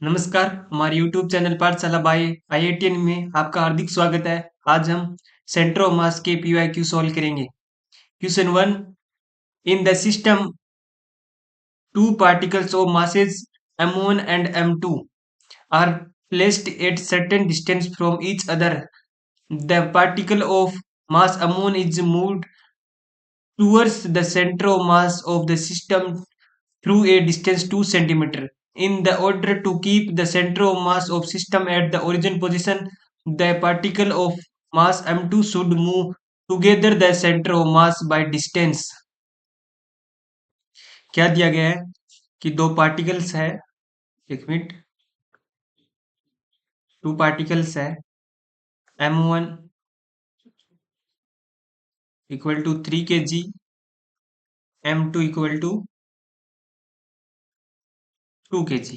नमस्कार, हमारे YouTube channel पाठशाला बाय IITN में आपका हार्दिक स्वागत है। आज हम सेंटर ऑफ मास के PYQ सॉल्व करेंगे। Question 1, in the system two particles of masses m1 and m2 are placed at certain distance from each other. The particle of mass m1 is moved towards the center of mass of the system through a distance 2 centimeter. In the order to keep the center of mass of system at the origin position, the particle of mass m2 should move together the center of mass by distance. क्या दिया गया है कि दो particles है, एक minute, to particles है m1 equal to 3 kg, m2 equal to 2 kg।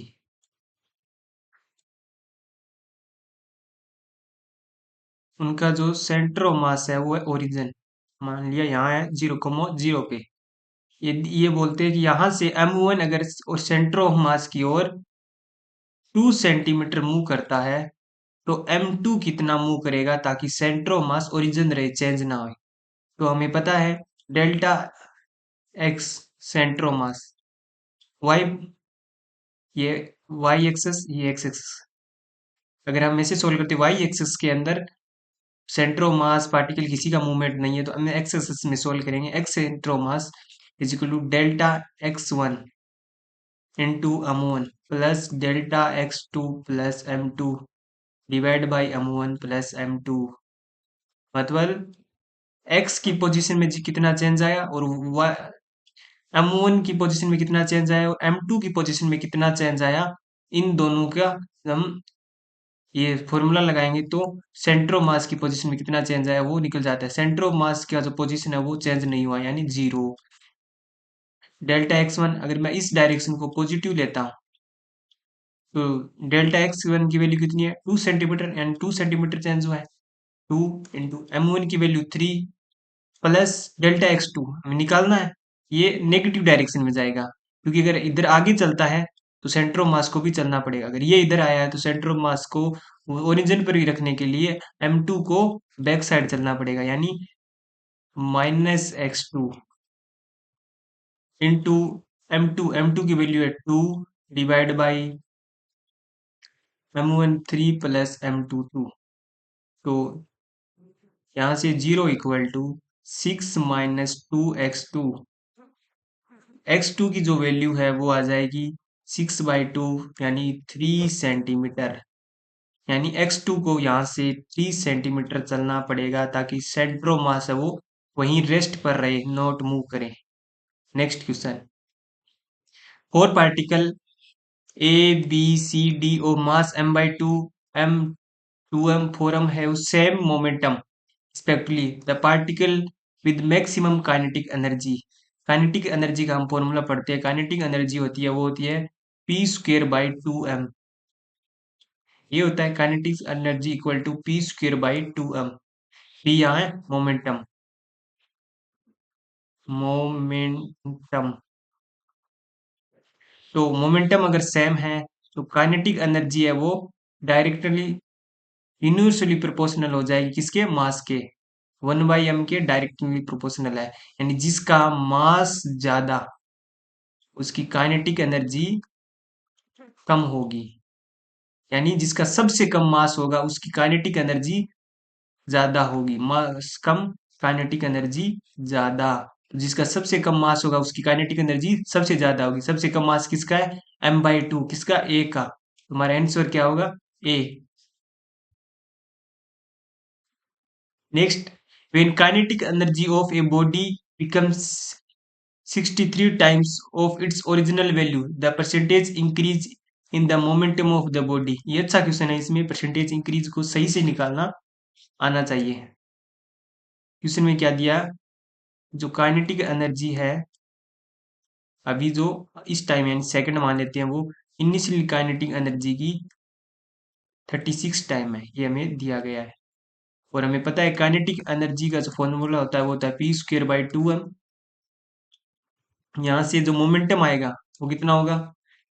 उनका जो सेंटर ऑफ मास है वो है ओरिजिन, मान लिया यहाँ है 0,0 पे। ये बोलते हैं कि यहाँ से m1 अगर सेंटर ऑफ मास की ओर 2 सेंटीमीटर मूव करता है तो m2 कितना मूव करेगा ताकि सेंटर ऑफ मास ओरिजिन रहे, चेंज ना हो। तो हमें पता है delta x centre of mass, y ये y एक्सेस, ये x एक्सेस। अगर हम इसे सोल्व करते y एक्सेस के अंदर सेंटर ऑफ मास पार्टिकल किसी का मूवमेंट नहीं है तो हम x एक्सेस में सोल्व करेंगे। x centre of mass is equal to delta x1 into m1 plus delta x2 plus m2 divide by m1 plus m2। मतलब x की पोजीशन में कितना चेंज आया और m1 की पोजीशन में कितना चेंज आया और m2 की पोजीशन में कितना चेंज आया, इन दोनों का हम ये फॉर्मूला लगाएंगे तो सेंटर ऑफ मास की पोजीशन में कितना चेंज आया वो निकल जाता है। सेंटर ऑफ मास का जो पोजीशन है वो चेंज नहीं हुआ यानी जीरो। डेल्टा x1 अगर मैं इस डायरेक्शन को पॉजिटिव लेता हूँ तो डेल्टा x1 की वैल्यू कितनी है 2 सेंटीमीटर, यानी 2 सेंटीमीटर चेंज हुआ है। 2 इंटू m1 की वैल्यू 3 प्लस डेल्टा x2 हमें निकालना है, ये नेगेटिव डायरेक्शन में जाएगा क्योंकि अगर इधर आगे चलता है तो सेंटर ऑफ मास को भी चलना पड़ेगा। अगर ये इधर आया है तो सेंटर ऑफ मास को ओरिजिन पर ही रखने के लिए m2 को बैक साइड चलना पड़ेगा, यानी -x2 इंटू m2 की वैल्यू है 2 divide by m1 3 plus m2 2। तो यहाँ से 0 equal to 6 minus 2x2। x2 की जो वैल्यू है वो आ जाएगी 6/2 यानी 3 सेंटीमीटर। यानी x2 को यहाँ से 3 सेंटीमीटर चलना पड़ेगा ताकि सेंटर ऑफ मास है वो वहीं रेस्ट पर रहे, नॉट मूव करे। Next question, four particle A B C D of mass m/2 m 2m 4m have same momentum respectively. The particle with maximum kinetic energy, kinetic energy का हम formula पढ़ते हैं। काइनेटिक एनर्जी होती है वो होती है p²/2m। ये होता है kinetic energy equal to p²/2m। p यहाँ है मोमेंटम, मोमेंटम। तो मोमेंटम अगर सेम है तो काइनेटिक एनर्जी है वो डायरेक्टली इन्वर्सली प्रोपोर्शनल हो जाएगी किसके, मास के। 1/m के डायरेक्टली प्रोपोर्शनल है, यानी जिसका मास ज्यादा उसकी काइनेटिक एनर्जी कम होगी, यानी जिसका सबसे कम मास होगा उसकी काइनेटिक एनर्जी ज्यादा होगी। मास कम, काइनेटिक एनर्जी ज्यादा। तो जिसका सबसे कम मास होगा उसकी काइनेटिक एनर्जी सबसे ज्यादा होगी। सबसे कम मास किसका है, m/2, किसका, ए का। तुम्हारा आंसर क्या होगा, A. Next, when kinetic energy of a body becomes 63 times of its original value, the percentage increase in the momentum of the body। ये अच्छा क्वेश्चन है, इसमें परसेंटेज इंक्रीज को सही से निकालना आना चाहिए। क्वेश्चन में क्या दिया, जो काइनेटिक एनर्जी है अभी जो इस टाइम यानी सेकंड मान लेते हैं, वो इनिशियल काइनेटिक एनर्जी की 36 टाइम है, ये हमें दिया गया है। और हमें पता है काइनेटिक एनर्जी का जो फॉर्मूला होता है वो होता है p²/2m। यहाँ से जो मोमेंटम आएगा वो कितना होगा,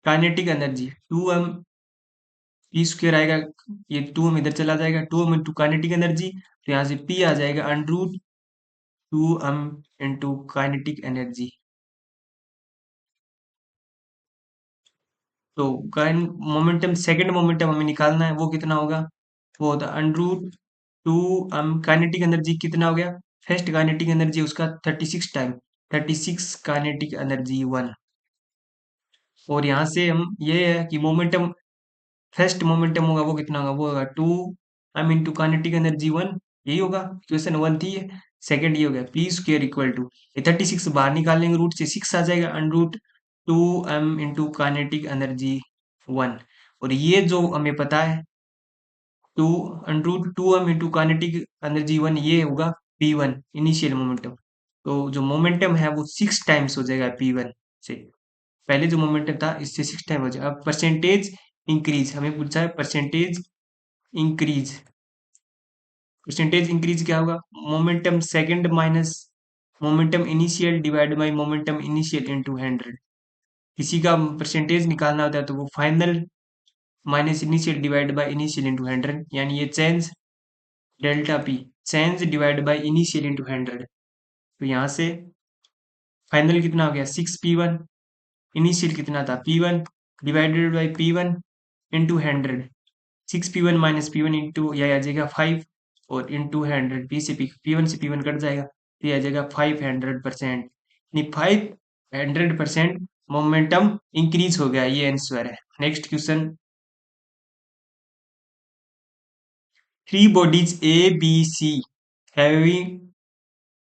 kinetic energy 2m P square आएगा, ये टू में इधर चला जाएगा, two M into kinetic energy, तो यहाँ से पी आ जाएगा under root two M into kinetic energy. तो काइन मोमेंटम, सेकंड मोमेंटम हमें निकालना है, वो कितना होगा, वो होता है under root two kinetic energy कितना हो गया, फर्स्ट काइनेटिक एनर्जी उसका 36 टाइम, 36 काइनेटिक एनर्जी वन। और यहाँ से हम ये है कि मोमेंटम, फर्स्ट मोमेंटम होगा वो कितना होगा, वो होगा two into kinetic energy one, यही होगा, क्वेश्चन वन थी ये। सेकंड ये हो गया पी स्क्वेयर इक्वल टू, ये 36 बाहर निकालेंगे रूट से, 6 आ जाएगा under root two M into kinetic energy one. और ये जो हमें पता है two under root two M into kinetic energy one, ये होगा पी वन इनिशियल मोमेंटम। तो जो मोमेंटम है वो 6 टाइम्स हो जाएगा पी वन से, पहले जो मोमेंटम था इससे 6 टाइम हो जाएगा। अब परसेंटेज इंक्रीज हमें पूछा है, परसेंटेज इंक्रीज, परसेंटेज इंक्रीज क्या होगा, momentum second minus momentum initial divide by momentum initial into 100। किसी का परसेंटेज निकालना होता है तो वो final minus initial divide by initial into 100, यानी ये change delta P, change divide by initial into 100। तो यहाँ से फाइनल कितना हो गया 6 p1, इनिशियल कितना था p1 divided by p1 into 100, 6 p1 minus p1 into यह आ जाएगा 5, और इंटू 100, p1 से p1 कट जाएगा, तो ये आ जाएगा 500%, यानी 500% मोमेंटम इंक्रीज हो गया, ये आंसर है। Next question, three bodies A B C having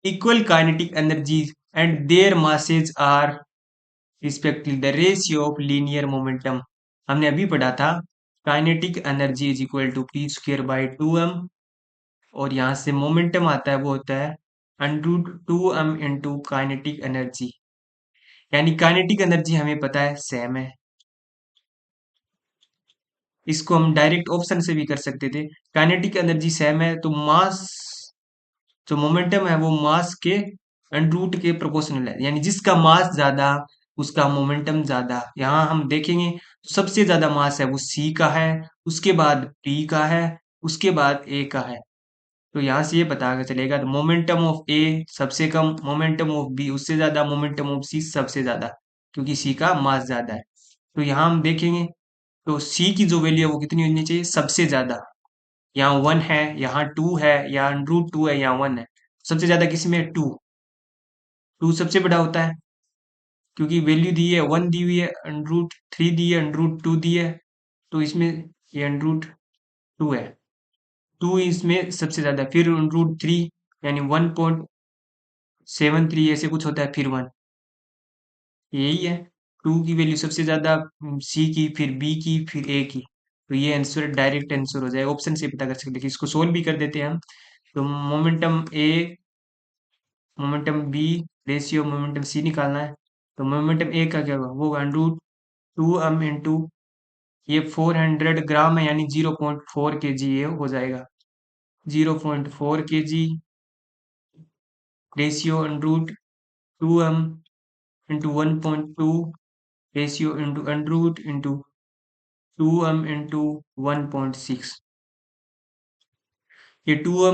equal kinetic energies and their masses are respectively the ratio of linear momentum। हमने अभी पढ़ा था kinetic energy is equal to P square by two M, और यहाँ से momentum आता है वो होता है under root two M into kinetic energy, यानी काइनेटिक एनर्जी हमें पता है सेम है, इसको हम डायरेक्ट ऑप्शन से भी कर सकते थे। काइनेटिक एनर्जी सेम है तो मास, जो मोमेंटम है वो मास के अंडर रूट के प्रोपोर्शनल है, यानी जिसका मास ज्यादा उसका मोमेंटम ज्यादा। यहाँ हम देखेंगे सबसे ज्यादा मास है वो सी का है, उसके बाद पी का है, उसके बाद ए का है। तो यहाँ से ये पता चलेगा तो मोमेंटम ऑफ ए सबसे कम, मोमेंटम ऑफ बी उससे ज्यादा, मोमेंटम ऑफ सी सबसे ज्यादा, क्योंकि सी का मास ज्यादा है। तो यहाँ हम देखेंगे तो सी की जो वैल्यू है वो कितनी होनी चाहिए, सबसे ज्यादा, यहाँ वन है, यहाँ टू है, यहाँ रूट टू है, यहाँ वन है, सबसे ज्यादा किसी में टू, टू सबसे बड़ा होता है, क्योंकि वैल्यू दी है वन दी हुई है, अंडर रूट थ्री दी है, अंडर रूट टू दी है, तो इसमें ये अंडर रूट टू है, टू इसमें सबसे ज्यादा, फिर अंडर रूट थ्री यानी 1.73 ऐसे कुछ होता है, फिर वन, यही है। टू की वैल्यू सबसे ज्यादा, सी की, फिर बी की, फिर ए की। तो ये आंसर डायरेक्ट आंसर हो जाएगा, ऑप्शन से पता कर सकते हैं। इसको सोल्व भी कर देते हैं हम। तो momentum A, momentum B, ratio momentum C निकालना है। तो मोमेंटम ए का क्या होगा, वो under root two M into, ये 400 ग्राम है यानी 0.4 के जी ये हो जाएगा, 0.4 K G, ratio under root two M into 1.2, ratio into under root into two M into 1.6। ये टू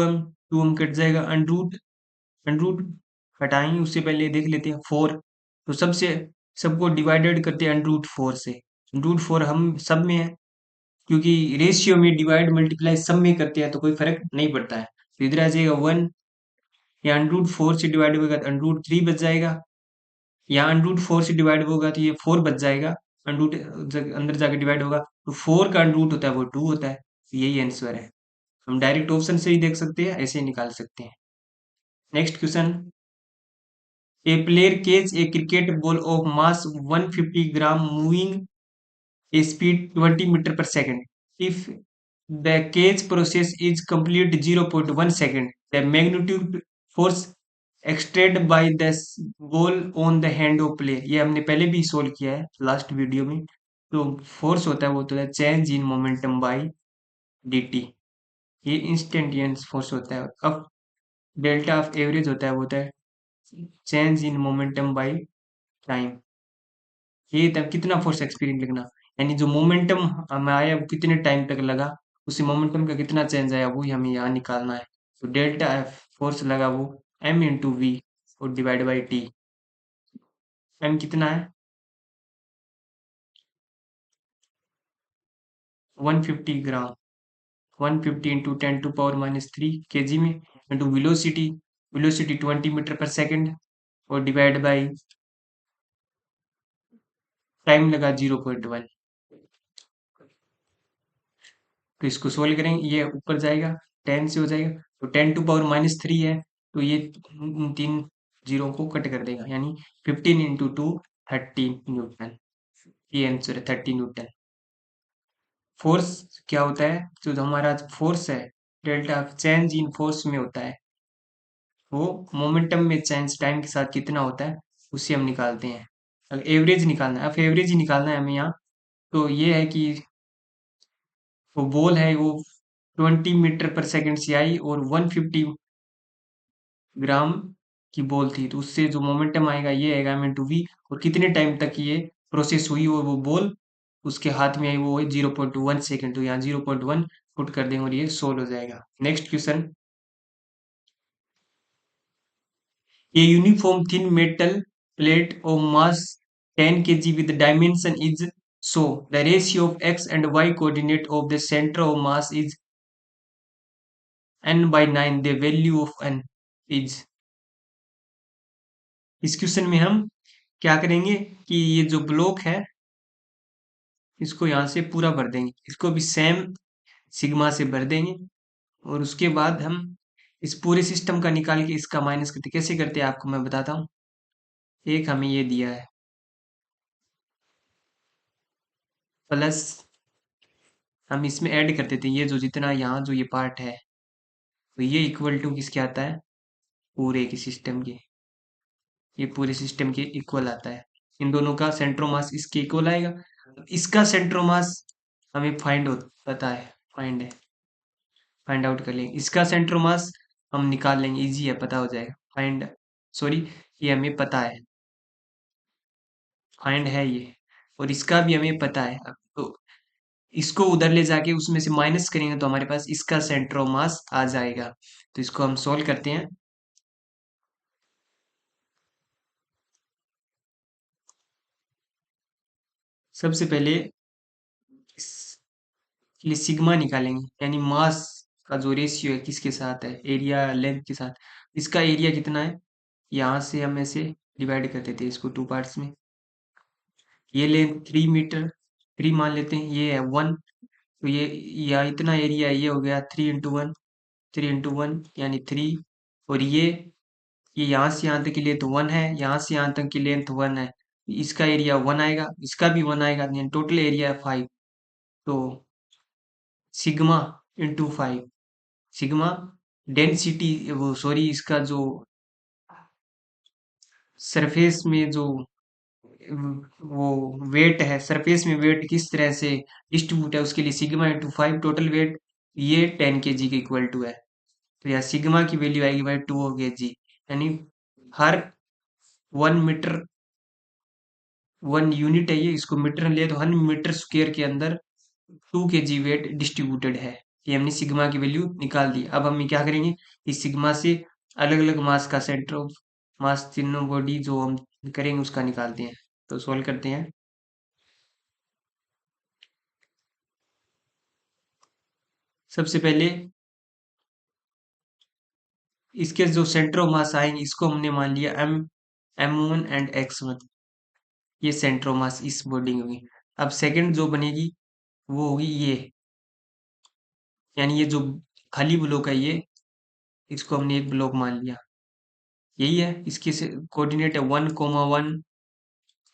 एम कट जाएगा, अंडर रूट हटाएंगे, उससे पहले देख लेते हैं फोर। तो सबसे, सबको डिवाइडेड करते हैं अंडर रूट फोर से, अंडर रूट फोर हम सब में है, क्योंकि रेशियो में डिवाइड मल्टीप्लाई सब में करते हैं तो कोई फर्क नहीं पड़ता है। तो इधर आ जाएगा वन, या अंडर रूट फोर से डिवाइड होगा तो अंडर रूट थ्री बच जाएगा, या अंडर रूट फोर से डिवाइड होगा तो ये फोर बच जाएगा, अंडर रूट अंदर जाके डिवाइड होगा तो फोर का अंडर रूट होता है वो टू होता है। तो यही आंसर है, हम डायरेक्ट ऑप्शन से ही देख सकते हैं, ऐसे ही निकाल सकते हैं। Next question, A player catch a cricket ball of mass 150 gram moving a speed 20 meter per second. If the catch process is complete 0.1 second, the magnitude force exerted by the ball on the hand of player, ये हमने पहले भी solve किया है last video में। तो force होता है वो होता है change in momentum by dt, ये इंस्टेंटेनियस फोर्स होता है। अब डेल्टा ऑफ एवरेज होता है वो होता है change in momentum by time, ये तब कितना फोर्स एक्सपीरियंस लिखना, यानी जो मोमेंटम हमें आया वो कितने टाइम तक लगा, उसी मोमेंटम का कितना चेंज आया वो ही हमें यहाँ निकालना है। तो डेल्टा एफ फोर्स लगा वो एम इंटू वी और डिवाइड बाई टी। एम कितना है 150 ग्राम, 150 इंटू 10⁻³ kg में, इंटू वेलोसिटी, वेलोसिटी 20 मीटर पर सेकेंड, और डिवाइड बाई टाइम लगा 0.1। तो इसको सोल्व करेंगे, ये ऊपर जाएगा 10 से हो जाएगा, तो 10⁻³ है, तो ये तीन जीरो को कट कर देगा, यानी 15 × 2 30 न्यूटन। ये आंसर है 30 न्यूटन। फोर्स क्या होता है, जो हमारा फोर्स है डेल्टा चेंज इन फोर्स में होता है, वो मोमेंटम में चेंज टाइम के साथ कितना होता है उसे हम निकालते हैं। अगर एवरेज निकालना है, अब एवरेज ही निकालना है हमें यहाँ, तो ये है कि वो बॉल है वो 20 मीटर पर सेकेंड से आई और 150 ग्राम की बॉल थी, तो उससे जो मोमेंटम आएगा ये आएगा एम इंटू वी, और कितने टाइम तक ये प्रोसेस हुई और वो बॉल उसके हाथ में आई वो 0.1 सेकेंड, तो यहाँ 0.1 पुट कर देंगे और ये सोल्व हो जाएगा। Next question, A uniform thin metal plate of mass 10 kg with the dimension is so the ratio of x and y coordinate of the center of mass is n/9, the value of n is। इस question में हम क्या करेंगे कि ये जो block है इसको यहाँ से पूरा भर देंगे, इसको भी सेम सिग्मा से भर देंगे, और उसके बाद हम इस पूरे सिस्टम का निकाल के इसका माइनस करते, कैसे करते हैं आपको मैं बताता हूँ। एक हमें ये दिया है प्लस, हम इसमें ऐड कर देते हैं ये जो जितना यहाँ जो ये पार्ट है, तो ये इक्वल टू किसके आता है, पूरे के सिस्टम के, ये पूरे सिस्टम के इक्वल आता है। इन दोनों का सेंट्रोमास इसके इक्वल आएगा। इसका सेंट्रोमास हमें पता है, फाइंड आउट कर लेंगे। इसका सेंट्रोमास हम निकाल लेंगे, इजी है, पता हो जाएगा। सॉरी, ये हमें पता है, फाइंड है ये, और इसका भी हमें पता है। अब तो इसको उधर ले जाके उसमें से माइनस करेंगे तो हमारे पास इसका सेंटर ऑफ मास आ जाएगा। तो इसको हम सोल्व करते हैं। सबसे पहले इस लिए सिग्मा निकालेंगे, यानी मास का जो रेशियो है किसके साथ है, एरिया लेंथ के साथ। इसका एरिया कितना है, यहाँ से हम ऐसे डिवाइड कर देते हैं इसको टू पार्ट्स में। ये लेंथ 3 मीटर, 3 मान लेते हैं, ये है 1, तो ये या इतना एरिया है, ये हो गया 3 × 1, 3 × 1 यानी 3, और ये यहाँ से यहाँ तक की लेंथ 1 है, यहाँ से यहाँ तक की लेंथ 1 है, इसका एरिया 1 आएगा, इसका भी 1 आएगा, यानी टोटल एरिया है 5। तो सिग्मा इंटू 5, सिग्मा डेंसिटी, वो सॉरी, इसका जो सरफेस में जो वो वेट है, सरफेस में वेट किस तरह से डिस्ट्रीब्यूट है, उसके लिए सिग्मा इंटू 5 टोटल वेट, ये 10 kg के इक्वल टू है। तो यहाँ सिग्मा की वैल्यू आएगी भाई 2 kg, यानी हर 1 मीटर, 1 यूनिट है ये, इसको मीटर में ले तो 1 मीटर स्क्वायर के अंदर 2 kg वेट डिस्ट्रीब्यूटेड है। ये हमने सिग्मा की वैल्यू निकाल दी। अब हम क्या करेंगे, इस सिग्मा से अलग अलग मास का सेंटर ऑफ मास तीनों बॉडी जो हम करेंगे उसका निकालते हैं। तो सॉल्व करते हैं। सबसे पहले इसके जो सेंटर ऑफ मास आएंगे इसको हमने मान लिया M1 एंड X1, ये सेंटर ऑफ मास इस बॉडी में होगी। अब सेकंड जो बनेगी वो होगी ये, यानी ये जो खाली ब्लॉक है ये, इसको हमने एक ब्लॉक मान लिया, यही है। इसके कोऑर्डिनेट है 1,1,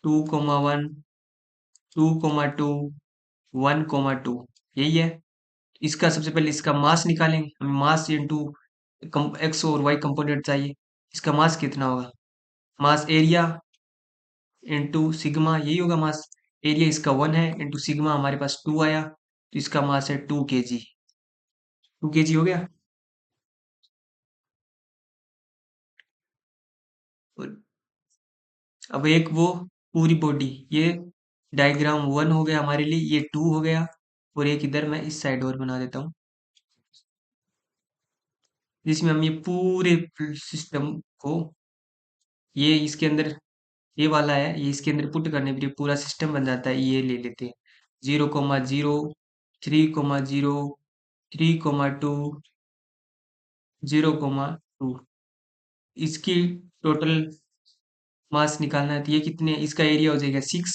2,1, 2,2, 1,2, यही है। इसका सबसे पहले इसका मास निकालेंगे, हमें मास इंटू एक्स और वाई कंपोनेंट चाहिए। इसका मास कितना होगा, मास एरिया इंटू सिग्मा, यही होगा मास। एरिया इसका 1 है, इंटू सिग्मा हमारे पास 2 आया, तो इसका मास है 2 kg। 2 kg हो गया। और अब एक वो पूरी बॉडी, ये डायग्राम 1 हो गया हमारे लिए, ये 2 हो गया, और एक इधर मैं इस साइड और बना देता हूँ, जिसमें हम ये पूरे सिस्टम को, ये इसके अंदर, ये वाला है, ये इसके अंदर पुट करने पर ये पूरा सिस्टम बन जाता है। ये ले लेते हैं 0,0, 3,0, 3,2, 0,2, इसकी टोटल मास निकालना है, तो ये कितने, इसका एरिया हो जाएगा 6,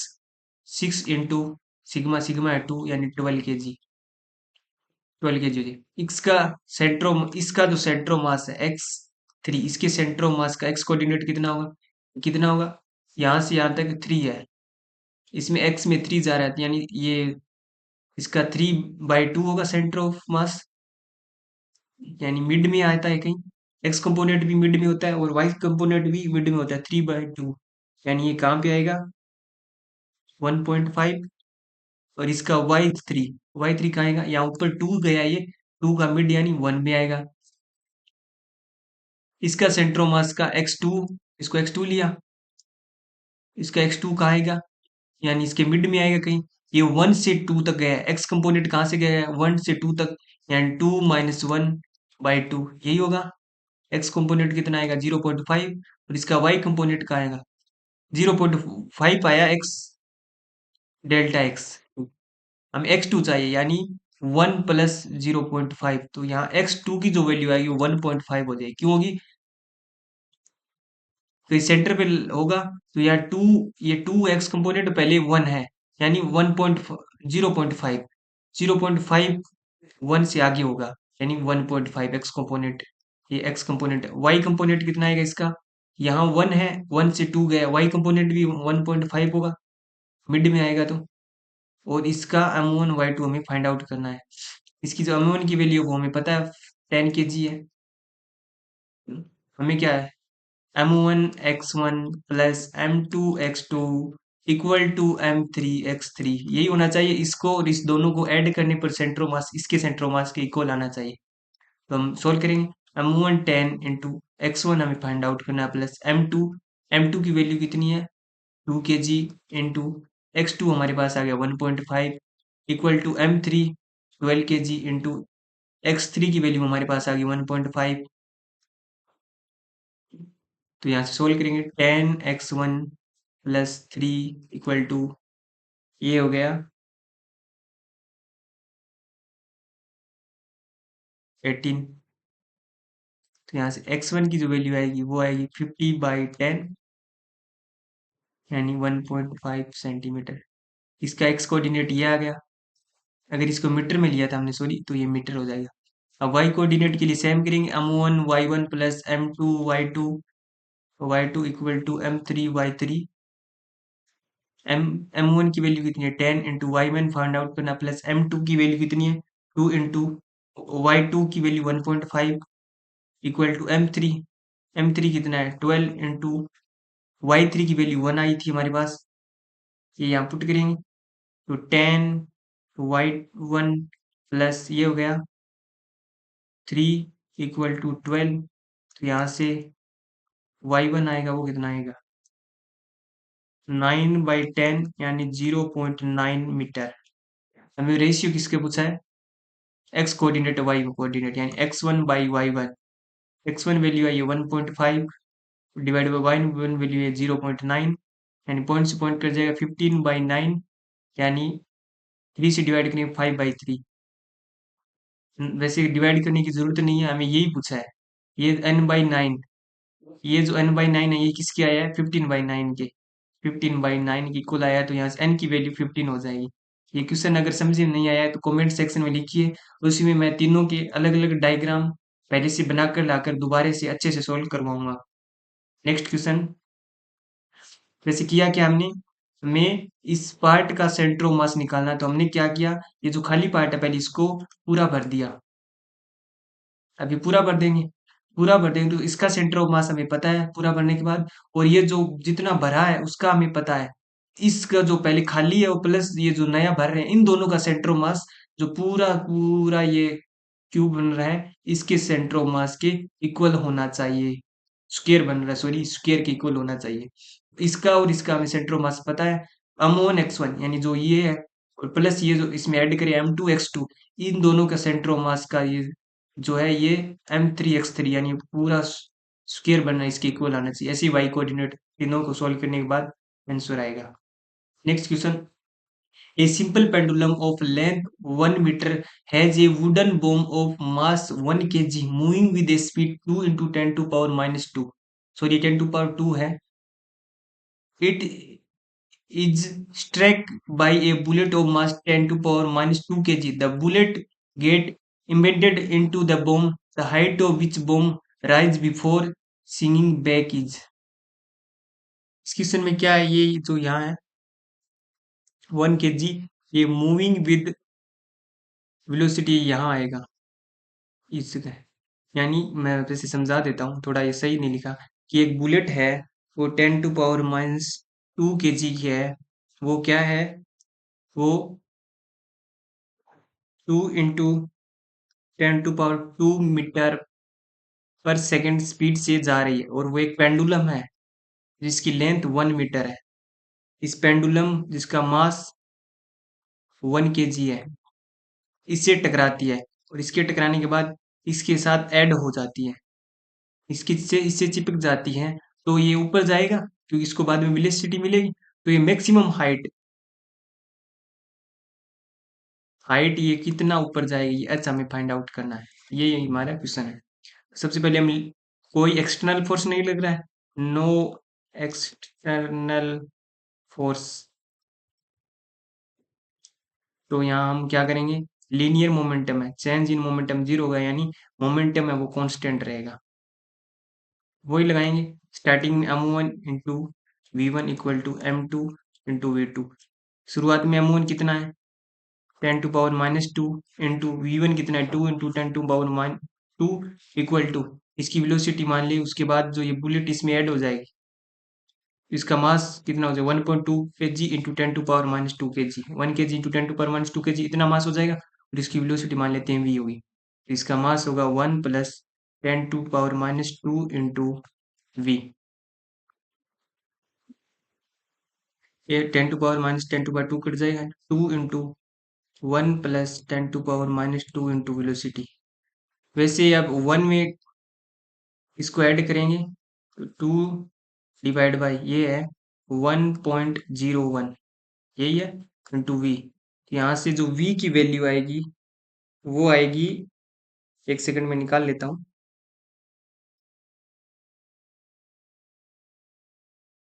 6 इंटू सिग्मा, सिग्मा है 2 यानी 12 kg, 12 kg हो जाएगा। इसका जो सेंट्रो मास है x3, इसके सेंट्रो मास का x कोऑर्डिनेट कितना होगा, कितना होगा, यहाँ से यहाँ तक 3 है, इसमें x में 3 जा रहा है, यानी ये इसका 3/2 होगा सेंटर ऑफ मास, यानी मिड में आता है कहीं, एक्स कंपोनेंट भी मिड में होता है और वाई कंपोनेंट भी मिड में होता है, 3/2, यानी ये कहाँ पे आएगा 1.5, और इसका वाई थ्री कहाँ आएगा, यहाँ ऊपर 2 गया, ये 2 का मिड यानी 1 में आएगा। इसका सेंट्रोमास का x2, इसको x2 लिया, इसका x2 कहाँ आएगा, यानी इसके मिड में आएगा कहीं, ये 1 से 2 तक गया है, एक्स कंपोनेंट कहाँ से गया है 1 से 2 तक, यानी 2 - 1/2, यही होगा। एक्स कंपोनेंट कितना आएगा 0.5, और इसका वाई कंपोनेंट कहाँ आएगा 0.5 आया, एक्स डेल्टा एक्स, हम x2 चाहिए, यानी 1 प्लस 0.5, तो यहाँ x2 की जो वैल्यू आएगी वो 1.5 हो जाएगी, क्यों होगी, तो इस सेंटर पे होगा, तो यहाँ 2, ये 2 एक्स कंपोनेंट पहले 1 है, यानी 0.5, 0.5 1 से आगे होगा, यानी 1.5 एक्स कंपोनेंट, ये एक्स कंपोनेंट, वाई कंपोनेंट कितना आएगा इसका, यहाँ 1 है, 1 से 2 गया, वाई कंपोनेंट भी 1.5 होगा, मिड में आएगा तो, और इसका M1 Y2 हमें फाइंड आउट करना है। इसकी जो M1 की वैल्यू वो हमें पता है 10 kg है, हमें क्या है M1 x1 plus M2 x2 equal to M3 x3, यही होना चाहिए, इसको और इस दोनों को ऐड करने पर सेंट्रोमास, इसके सेंट्रोमास के इक्वल आना चाहिए, तो हम सोल्व करेंगे। M1 10 इंटू x1 हमें फाइंड आउट करना है, प्लस M2 की वैल्यू कितनी है 2 kg, इंटू x2 हमारे पास आ गया 1.5, equal to M3 12 kg, into x3 की वैल्यू हमारे पास आ गई 1.5, तो यहाँ से सोल्व करेंगे 10 x1 प्लस 3 इक्वल टू, ये हो गया 18, तो यहाँ से x1 की जो वैल्यू आएगी वो आएगी 50/10, यानी 1.5 सेंटीमीटर, इसका x कोऑर्डिनेट ये आ गया, अगर इसको मीटर में लिया था हमने सॉरी, तो ये मीटर हो जाएगा। अब y कोऑर्डिनेट के लिए सेम करेंगे, M1 y1 plus M2 y2 equal to M3 y3, M1 की वैल्यू कितनी है 10 इंटू y1 फाइंड आउट करना, प्लस M2 की वैल्यू कितनी है 2 इंटू y2 की वैल्यू 1.5, इक्वल टू M3 कितना है 12 इंटू y3 की वैल्यू 1 आई थी हमारे पास, ये यहाँ पुट करेंगे, तो 10 y1 प्लस ये हो गया 3 इक्वल टू 12, तो यहाँ से y1 आएगा वो कितना आएगा 9/10, यानी 0.9 मीटर। हमें रेशियो किसके पूछा है, एक्स कोऑर्डिनेट वाई कोऑर्डिनेट, यानी x1/y1, x1 वैल्यू आई है 1.5, डिवाइड बाई y1 वैल्यू है 0.9, यानी पॉइंट से पॉइंट कर जाएगा 15/9, यानी 3 से डिवाइड करेंगे 5/3, वैसे डिवाइड करने की जरूरत नहीं है, हमें यही पूछा है, ये n/9, ये जो n/9 है ये किसके आया है 15/9 के, 15/9 की इक्वल आया है, तो यहाँ से n की वैल्यू 15 हो जाएगी। ये क्वेश्चन अगर समझ में नहीं आया है तो कमेंट सेक्शन में लिखिए, उसी में मैं तीनों के अलग अलग डायग्राम पहले से बनाकर लाकर दोबारा से अच्छे से सोल्व करवाऊंगा। नेक्स्ट क्वेश्चन, वैसे किया क्या हमने, हमें इस पार्ट का सेंटर ऑफ मास निकालना है, तो हमने क्या किया, ये जो खाली पार्ट है पहले इसको पूरा भर दिया, अभी पूरा भर देंगे, पूरा भर देंगे तो इसका सेंटर ऑफ मास हमें पता है पूरा भरने के बाद, और ये जो जितना भरा है उसका हमें पता है, इसका जो पहले खाली है और प्लस ये जो नया भर रहे हैं, इन दोनों का सेंटर ऑफ मास जो पूरा पूरा ये क्यूब बन रहा है इसके सेंटर ऑफ मास के इक्वल होना चाहिए, स्क्वायर बन रहा है सॉरी, स्क्वायर के इक्वल होना चाहिए, इसका और इसका हमें सेंटर ऑफ मास पता है, m1 x1 यानी जो ये है और प्लस ये जो इसमें ऐड करें m2 x2, इन दोनों का सेंटर ऑफ मास का ये जो है ये m3 x3 यानी पूरा स्क्वायर बनना इसके इक्वल आना चाहिए। ऐसे वाई कोऑर्डिनेट तीनों को सॉल्व करने के बाद आंसर आएगा। Next question, a simple pendulum of length 1 meter has a wooden bomb of mass 1 kg moving with a speed 2 into 10 to power minus 2. Sorry, 10 to power 2 है. It is struck by a bullet of mass 10 to power minus 2 kg. The bullet get embedded into the bomb, the height of which bomb rise before swinging back is. इस question में क्या है, ये जो यहाँ है 1 kg, ये moving with velocity यहाँ आएगा इसका, यानी मैं वैसे समझा देता हूँ, थोड़ा ये सही नहीं लिखा कि एक बुलेट है वो 10 टू पावर माइनस 2 kg की है, वो क्या है, वो 2 into 10 to power 2 मीटर पर सेकंड स्पीड से जा रही है और वो एक पेंडुलम है जिसकी लेंथ 1 मीटर है। इस पेंडुलम जिसका मास 1 kg है, इससे टकराती है और इसके टकराने के बाद इसके साथ ऐड हो जाती है, इसकी से इससे चिपक जाती हैं, तो ये ऊपर जाएगा क्योंकि इसको बाद में वेलोसिटी मिलेगी। तो ये मैक्सिमम हाइट, हाइट ये कितना ऊपर जाएगी, ये एच हमें फाइंड आउट करना है। ये हमारा क्वेश्चन है। सबसे पहले हम, कोई एक्सटर्नल फोर्स नहीं लग रहा है, नो एक्सटर्नल फोर्स, तो यहाँ हम क्या करेंगे, लीनियर मोमेंटम है, चेंज इन मोमेंटम जीरो होगा, यानी मोमेंटम है वो कांस्टेंट रहेगा, वही लगाएंगे। स्टार्टिंग में m1 into v1 equal to m2 into v2। शुरुआत में m1 कितना है 10 to power minus 2 into v1 कितना है 2 into 10 to power minus 2 equal to इसकी वेलोसिटी मान ली, उसके बाद जो ये बुलेट इसमें ऐड हो जाएगी, इसका मास कितना हो जाएगा 1.2 kg into 10 to power minus 2 kg, 1 kg into 10 to power minus 2 kg इतना मास हो जाएगा, और इसकी वेलोसिटी मान लेते हैं v होगी, तो इसका मास होगा 1 plus 10 to power minus 2 into v। ये 10 to power minus 10 to power 2 cut जाएगा, 2 into 1 plus 10 to power minus 2 into velocity. वैसे अब 1 में इसको ऐड करेंगे तो 2 डिवाइड बाई ये है 1.01, यही है, इंटू वी। यहाँ से जो v की वैल्यू आएगी वो आएगी, एक सेकंड में निकाल लेता हूँ,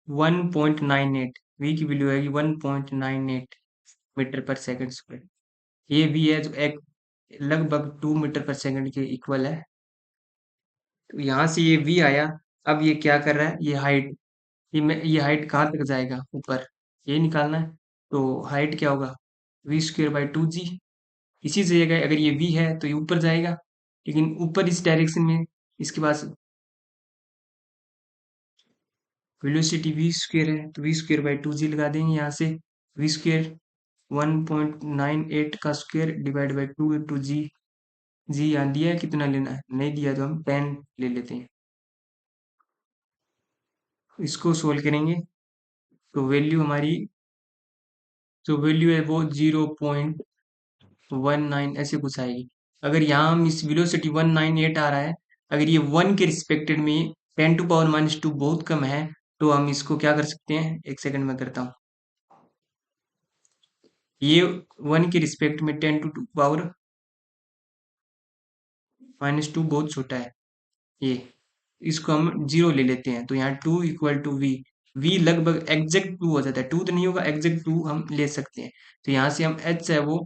1.98, v की वैल्यू आएगी 1.98 मीटर पर सेकंड स्क्वायर। ये v है जो एक लगभग 2 मीटर पर सेकंड के इक्वल है। तो यहाँ से ये v आया, अब ये क्या कर रहा है, ये हाइट, ये हाइट कहाँ तक जाएगा, ऊपर, ये निकालना है। तो हाइट क्या होगा, v² बाई 2g, इसी जगह अगर ये v है तो ये ऊपर जाएगा, लेकिन ऊपर इस डायरेक्शन में इसके पास वेलोसिटी v² है, तो v²बाई 2g लगा देंगे यहाँ से, v², 1.98 का स्क्वायर डिवाइड बाई 2 इंटू जी। जी यहाँ दिया है, कितना लेना है, नहीं दिया तो हम 10 ले लेते हैं। इसको सोल्व करेंगे तो वैल्यू हमारी, जो वैल्यू है वो 0.19 ऐसे कुछ आएगी। अगर यहाँ हम इस वेलोसिटी 198 आ रहा है, अगर ये 1 के रिस्पेक्टेड में 10 टू पावर माइनस 2 बहुत कम है, तो हम इसको क्या कर सकते हैं, एक सेकंड में करता हूँ, ये 1 के रिस्पेक्ट में 10 टू पावर माइनस 2 बहुत छोटा है, ये, इसको हम 0 ले लेते हैं, तो यहाँ 2 इक्वल टू वी, वी लगभग एग्जैक्ट 2 हो जाता है, 2 तो नहीं होगा, एग्जैक्ट 2 हम ले सकते हैं। तो यहाँ से हम एच है वो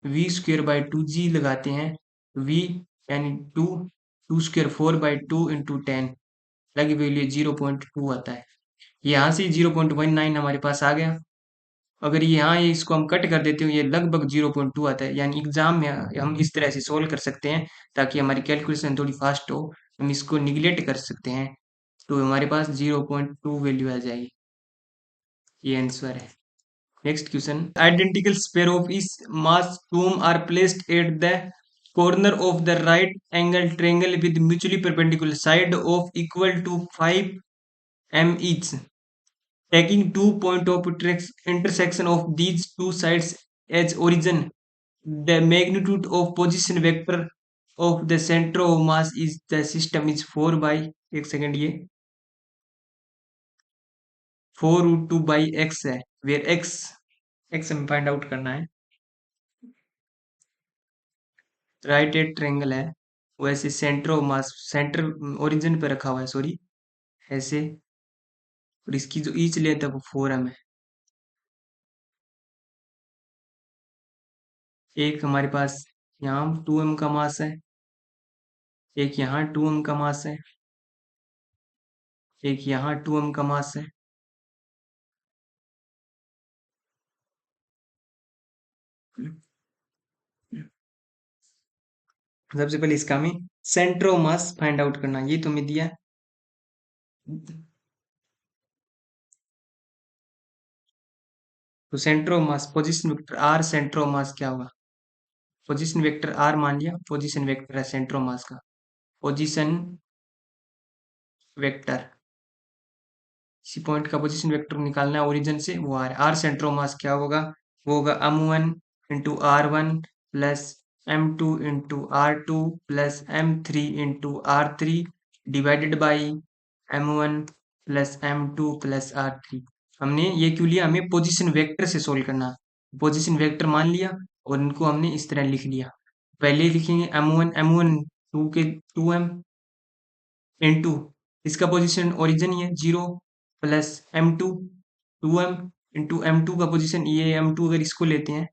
v²बाई 2g लगाते हैं, v यानी 2, 2² 4/2 × 10, लगी वैल्यू 0.2 आता है। यहाँ से 0.19 हमारे पास आ गया। अगर यहाँ ये इसको हम कट कर देते हो, ये लगभग 0.2 आता है, यानी एग्जाम में हम इस तरह से सोल्व कर सकते हैं ताकि हमारी कैलकुलेशन थोड़ी फास्ट हो, हम इसको निगलेक्ट कर सकते हैं, तो हमारे पास 0.2 वैल्यू आ जाएगी, ये आंसर है। Next question, identical sphere of is mass whom are placed at the corner of the right angle triangle with mutually perpendicular side of equal to 5 m each, taking 2 point of intersection of these two sides as origin, the magnitude of position vector of the center of mass is the system is 4 by एक second ये 4√2 by x है, where x हमें find out करना है, right eight triangle है, वैसे centre of mass centre origin पे रखा हुआ है, सॉरी, ऐसे, और इसकी जो ईच लेंथ है वो 4m है। एक हमारे पास यहाँ 2m का मास है, एक यहाँ 2m का मास है, एक यहाँ 2m का मास है। सबसे पहले इसका हमें centre of mass find out करना है, ये तो हमें दिया है। तो centre of mass position vector R, centre of mass क्या होगा, पोजीशन वेक्टर आर मान लिया, पोजीशन वेक्टर है सेंटर ऑफ मास का, पोजीशन वेक्टर, इसी पॉइंट का पोजीशन वेक्टर निकालना है ओरिजिन से, वो आर सेंटर ऑफ मास क्या होगा, वो होगा m1 into r1 plus m2 into r2 plus m3 into r3 divided by m1 plus m2 plus r3। हमने ये क्यों लिया, हमें पोजीशन वेक्टर से सोल्व करना है, पोजीशन वेक्टर मान लिया और इनको हमने इस तरह लिख लिया। पहले लिखेंगे m1 2 के 2m इंटू इसका पोजीशन ओरिजिन ही है 0 plus m2 2m into m2 का पोजीशन ये m2 अगर इसको लेते हैं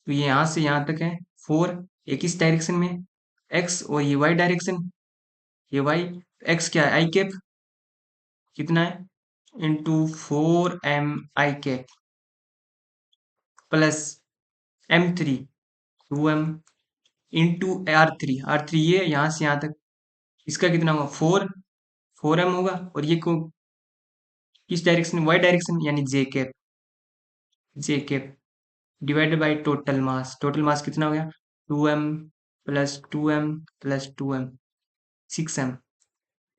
तो ये यहाँ से यहाँ तक है 4, एक इस डायरेक्शन में x और ये y डायरेक्शन, ये y, x क्या है आई कैप, कितना है into 4m I cap plus m3 2m into r3 ये यहाँ से यहाँ तक, इसका कितना होगा 4m होगा, और ये को किस डायरेक्शन, y डायरेक्शन, यानी J cap divided by total mass कितना हो गया 2m प्लस 2m 6m,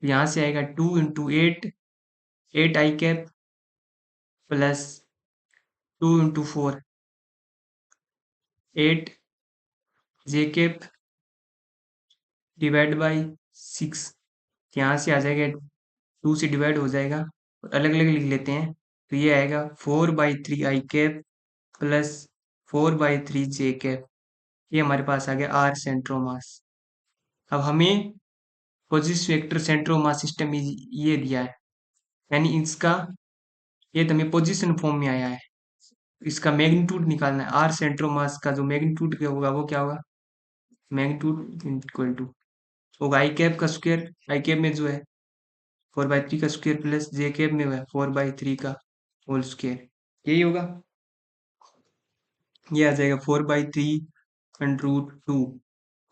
यहाँ से आएगा 2 into 8, 8 I cap plus 2 into 4, 8 J cap divide by 6, यहाँ से आ जाएगा 2 से डिवाइड हो जाएगा और अलग अलग लिख लेते हैं, तो ये आएगा 4/3 आई कैप प्लस 4/3 जे कैप, ये हमारे पास आ गया आर सेंटर ऑफ मास। अब हमें position vector centre of mass system ये दिया है, यानी इसका ये तो हमें पोजिशन फॉर्म में आया है, इसका मैग्नीट्यूड निकालना है, आर सेंटर ऑफ मास का जो मैग्नीट्यूड क्या होगा वो क्या होगा, मैग्नीट्यूड इक्वल टू होगा आई कैप का स्क्वायर, आई कैप में जो है 4/3 का स्क्वायर प्लस जे कैप में है 4/3 का होल स्क्वायर, यही होगा, ये आ जाएगा 4/3 √2।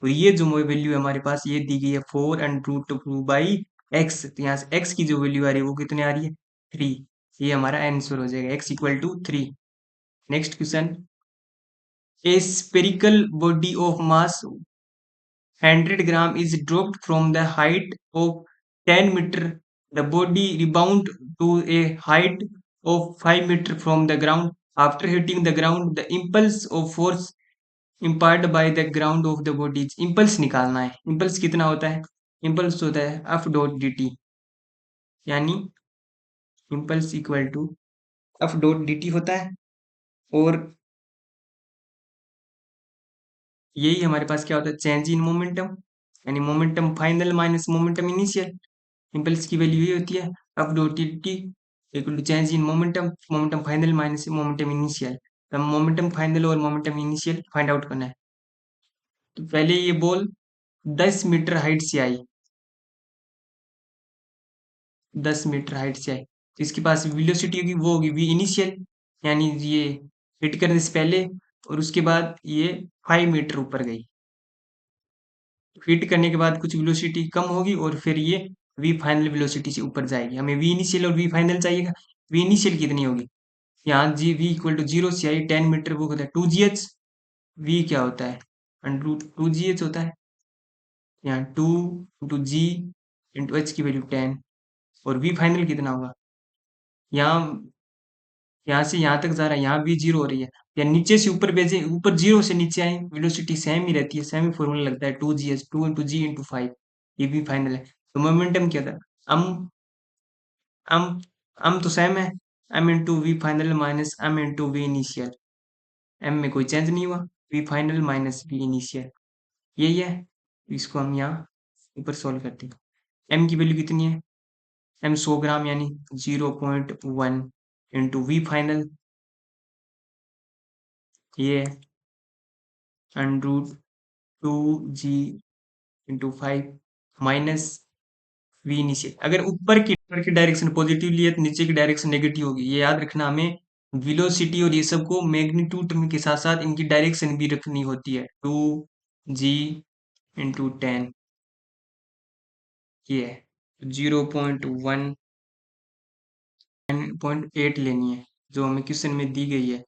तो ये जो वैल्यू है हमारे पास ये दी गई है 4 √2 बाई एक्स, तो यहाँ से एक्स की जो वैल्यू आ रही है वो कितने आ रही है 3, ये हमारा आंसर हो जाएगा X equal to 3। Next question, A spherical body of mass 100 gram is dropped from the height of 10 meter, the body rebound to a height of 5 meter from the ground, after hitting the ground the impulse of force imparted by the ground of the body, impulse निकालना है, impulse कितना होता है, impulse होता है f dot dt, यानी impulse equal to f dot dt होता है, और यही हमारे पास क्या होता है चेंज इन मोमेंटम, यानी momentum final minus momentum initial, impulse की वैल्यू ये होती है F dot T equal to change in momentum, momentum final minus momentum initial, तो मोमेंटम फाइनल और मोमेंटम इनिशियल फाइंड आउट करना है। तो पहले ये बॉल 10 मीटर हाइट से आई, 10 मीटर हाइट से आई, तो इसके पास वेलोसिटी होगी वो होगी वी इनिशियल, यानी ये हिट करने से पहले, और उसके बाद ये 5 मीटर ऊपर गई, हिट करने के बाद कुछ वेलोसिटी कम होगी और फिर ये वी फाइनल वेलोसिटी से ऊपर जाएगी, हमें वी इनिशियल और वी फाइनल चाहिएगा, वी इनिशियल कितनी होगी, यहाँ जी वी इक्वल टू 0 से आई 10 मीटर, वो होता है 2gh, वी क्या होता है √2gh होता है, यहाँ 2 × g × h की वैल्यू 10, और वी फाइनल कितना होगा, यहाँ यहाँ से यहाँ तक जा रहा है, यहाँ भी जीरो हो रही है, या नीचे से ऊपर भेजे, ऊपर जीरो से नीचे आए, वेलोसिटी सेम ही रहती है, सेम ही फॉर्मूला लगता है, 2 GS, 2 × G × 5, ये भी फाइनल है। तो मोमेंटम क्या था, एम एम एम तो सेम है, M into V final minus M into V initial, M में कोई चेंज नहीं हुआ, V final minus V initial, यही है। इसको हम यहाँ ऊपर सॉल्व करते हैं। एम की वैल्यू कितनी है, एम 100 ग्राम यानी 0.1 इंटू वी फाइनल, ये है √2G × 5 माइनस वी नीचे। अगर ऊपर की डायरेक्शन पॉजिटिव ली है तो नीचे की डायरेक्शन नेगेटिव होगी, ये याद रखना हमें। वेलोसिटी और ये सब को मैग्नीट्यूड टर्म के साथ साथ इनकी डायरेक्शन भी रखनी होती है। 2G × 10, ये है 0.1 लेनी है, जो हमें क्वेश्चन में दी गई है।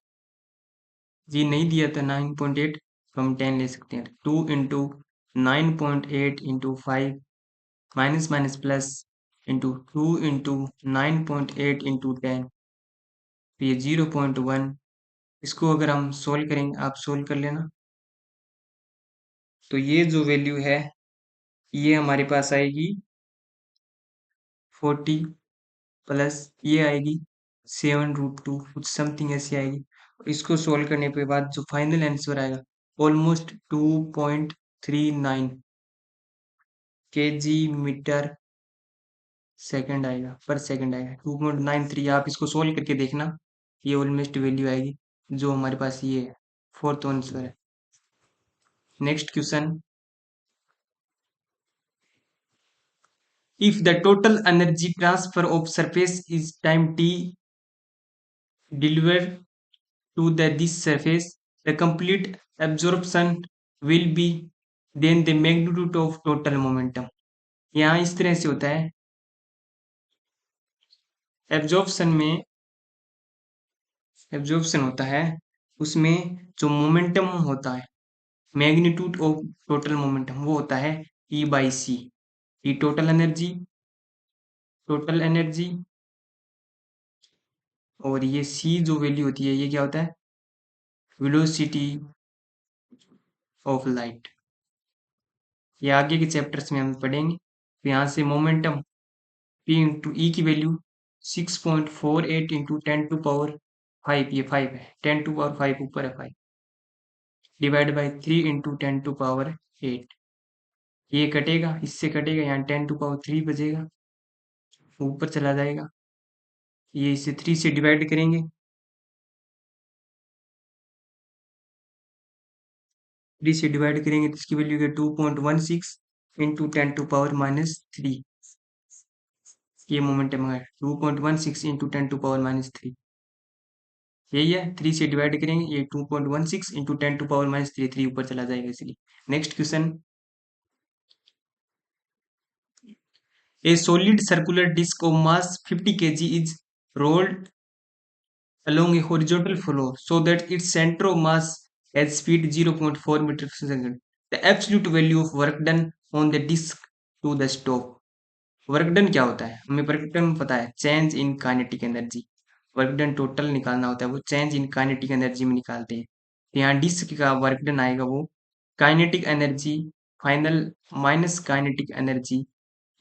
जी नहीं दिया था 9.8, तो हम 10 ले सकते हैं। 2 × 9.8 × 5 माइनस माइनस प्लस इंटू 2 × 9.8 × 10, तो ये 0.1। इसको अगर हम सोल्व करेंगे, आप सोल्व कर लेना, तो ये जो वैल्यू है ये हमारे पास आएगी 40 प्लस ये आएगी 7√2, कुछ समथिंग ऐसी आएगी। और इसको सोल्व करने के बाद जो फाइनल आंसर आएगा ऑलमोस्ट 2.39 kg मीटर सेकंड आएगा, पर सेकंड आएगा 2.93। आप इसको सोल्व करके देखना, ये ऑलमोस्ट वैल्यू आएगी जो हमारे पास ये है, फोर्थ आंसर है। Next question, if the total energy transfer of surface is time t delivered to this surface, the complete absorption will be then the magnitude of total momentum। यहाँ इस तरह से होता है, एब्जॉर्प्शन में एब्जॉर्प्शन होता है, उसमें जो मोमेंटम होता है, मैग्नीट्यूड ऑफ टोटल मोमेंटम, वो होता है E/c। ई टोटल एनर्जी, और ये सी जो वैल्यू होती है, ये क्या होता है, वेलोसिटी ऑफ लाइट। ये आगे के चैप्टर्स में हम पढ़ेंगे। तो यहाँ से मोमेंटम p इंटू ई की वैल्यू 6.48 इंटू 10⁵, ये 5 है, 10⁵ ऊपर है 5, डिवाइड बाई 3 इंटू 10⁸ ये कटेगा, इससे कटेगा, यहाँ 10⁵ बचेगा, ऊपर चला जाएगा। ये इसे 3 से डिवाइड करेंगे, 3 से डिवाइड करेंगे तो इसकी वैल्यू है 2.16 इंटू 10⁻³ ये मोमेंटम है, 2.16 इंटू 10⁻³ यही है। 3 से डिवाइड करेंगे, ये 2.16 इंटू 10⁻³ 3 ऊपर चला जाएगा इसलिए। Next question, a solid circular disc of mass 50 kg is rolled along a horizontal floor so that its center of mass has speed 0.4 meter per second. The absolute value of work done on the disk to the stop। Work done क्या होता है, हमें work done पता है, change in kinetic energy. Work done total निकालना होता है, वो चेंज इन काइनेटिक एनर्जी में निकालते हैं। तो यहाँ डिस्क का वर्क डन आएगा वो kinetic energy final minus kinetic energy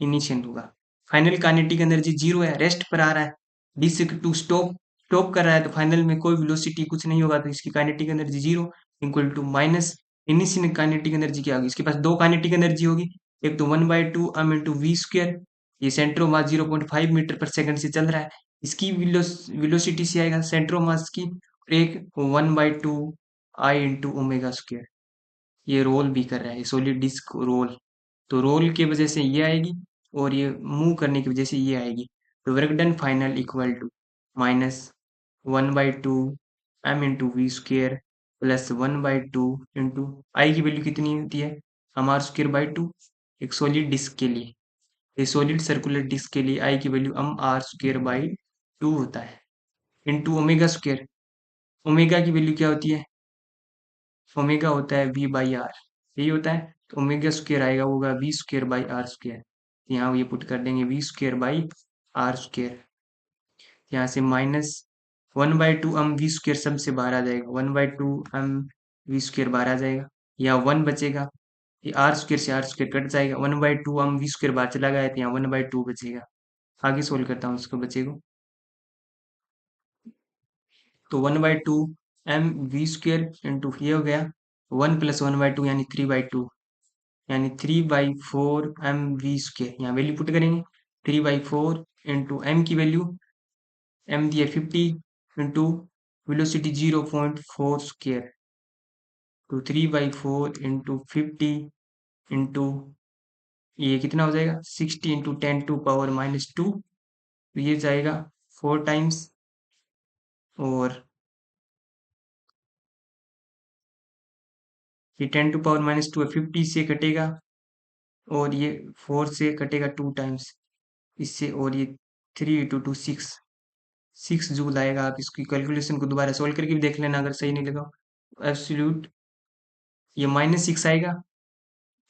initial होगा। फाइनल काइनेटिक एनर्जी जीरो है, रेस्ट पर आ रहा है, डिस्क टू स्टॉप स्टॉप कर रहा है, तो फाइनल में कोई वेलोसिटी कुछ नहीं होगा, तो इसकी kinetic energy zero equal to minus initial kinetic energy क्या होगी, इसके पास दो काइनेटिक एनर्जी होगी, एक तो 1/2 एम इंटू वी स्क्वायर, ये सेंटर ऑफ मास 0.5 मीटर पर सेकंड से चल रहा है, इसकी वेलोसिटी से आएगा सेंटर ऑफ मास की, और एक 1/2 आई इंटू ओमेगा स्क्वायर, ये रोल भी कर रहा है, सॉलिड डिस्क रोल, तो रोल की वजह से ये आएगी, और ये मूव करने की वजह से ये आएगी। तो work done final equal to minus 1/2 M into V square plus 1/2 into I की वैल्यू कितनी होती है, हम r²/2, एक सॉलिड डिस्क के लिए, एक सॉलिड सर्कुलर डिस्क के लिए आई की वैल्यू हम r²/2 होता है, इंटू ओमेगा स्क्वेयर। ओमेगा की वैल्यू क्या होती है, ओमेगा होता है v/r, यही होता है, तो ओमेगा स्क्वेयर आएगा, वो होगा v²/r²। यहाँ ये पुट कर देंगे v²/r², यहाँ से माइनस 1/2 m v² सबसे बाहर आ जाएगा, 1/2 m v² बाहर आ जाएगा, यहाँ 1 बचेगा, ये r² से r² कट जाएगा, 1/2 m v² बाहर चला गया तो यहाँ 1/2 बचेगा। आगे सोल्व करता हूँ उसको बचे को। तो 1/2 m v² इंटू ये हो गया 1 + 1/2 यानी 3/2, यानी 3/4 m v²। यहाँ वैल्यू पुट करेंगे, 3/4 इंटू m की वैल्यू m दी है 50 इंटू वेलोसिटी 0.4² तो 3/4 इंटू 50 इंटू ये कितना हो जाएगा 60 इंटू 10⁻²। तो ये जाएगा 4 टाइम्स, और ये 10⁻² है, 50 से कटेगा, और ये 4 से कटेगा 2 टाइम्स इससे, और ये 3 इंटू 2 6 जूल आएगा। आप इसकी कैलकुलेशन को दोबारा सोल्व करके भी देख लेना अगर सही नहीं लगा। एब्सोल्यूट ये -6 आएगा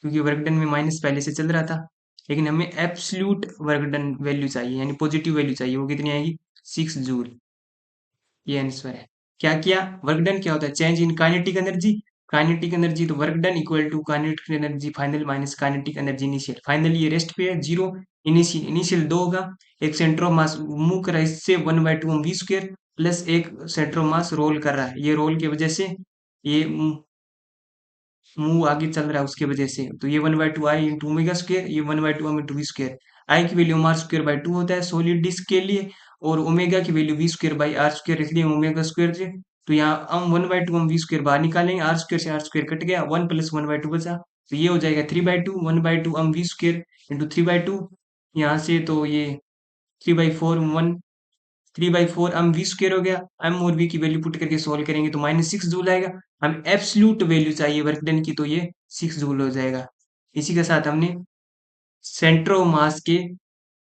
क्योंकि वर्क डन में माइनस पहले से चल रहा था, लेकिन हमें एब्सोल्यूट वर्क डन वैल्यू चाहिए, यानी पॉजिटिव वैल्यू चाहिए। वो कितनी आएगी 6 जूल। ये आंसर है। क्या किया, वर्क डन क्या होता है, change in kinetic energy. Kinetic energy तो work done equal to kinetic energy final minus kinetic energy initial. Final ये रेस्ट पे है 0, इनिशियल इनिशियल 2 होगा। एक सेंटर ऑफ मास मूव कर रहा है इससे 1/2 m v² प्लस एक सेंटर ऑफ मास रोल कर रहा है, ये रोल की वजह से ये मूव आगे चल रहा है उसके वजह से। तो ये 1/2 I × ω², ये 1/2m × v²। आई की वैल्यू m r² / 2 होता है सॉलिड डिस्क के लिए, और ओमेगा की वैल्यू v²/r², इसलिए ω² से। तो यहाँ हम 1/2m v² बाहर निकालेंगे, r² से r² कट गया, 1 + 1/2 बचा। तो ये हो जाएगा 3/2, 1/2m v² इंटू 3/2, यहाँ से तो ये 3/4 हो गया। एम और वी की वैल्यू पुट करके सोल्व करेंगे तो -6 जूल आएगा। हम एब्सोल्यूट वैल्यू चाहिए वर्क डन की, तो ये 6 जूल हो जाएगा। इसी के साथ हमने सेंटर ऑफ मास के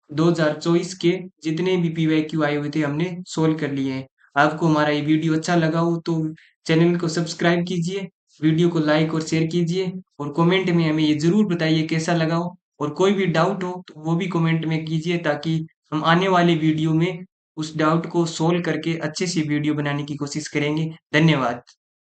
2024 के जितने भी PYQ आए हुए थे हमने सोल्व कर लिए हैं। आपको हमारा ये वीडियो अच्छा लगा हो तो चैनल को सब्सक्राइब कीजिए, वीडियो को लाइक और शेयर कीजिए, और कमेंट में हमें ये जरूर बताइए कैसा लगा हो, और कोई भी डाउट हो तो वो भी कमेंट में कीजिए, ताकि हम आने वाले वीडियो में उस डाउट को सोल्व करके अच्छे से वीडियो बनाने की कोशिश करेंगे। धन्यवाद।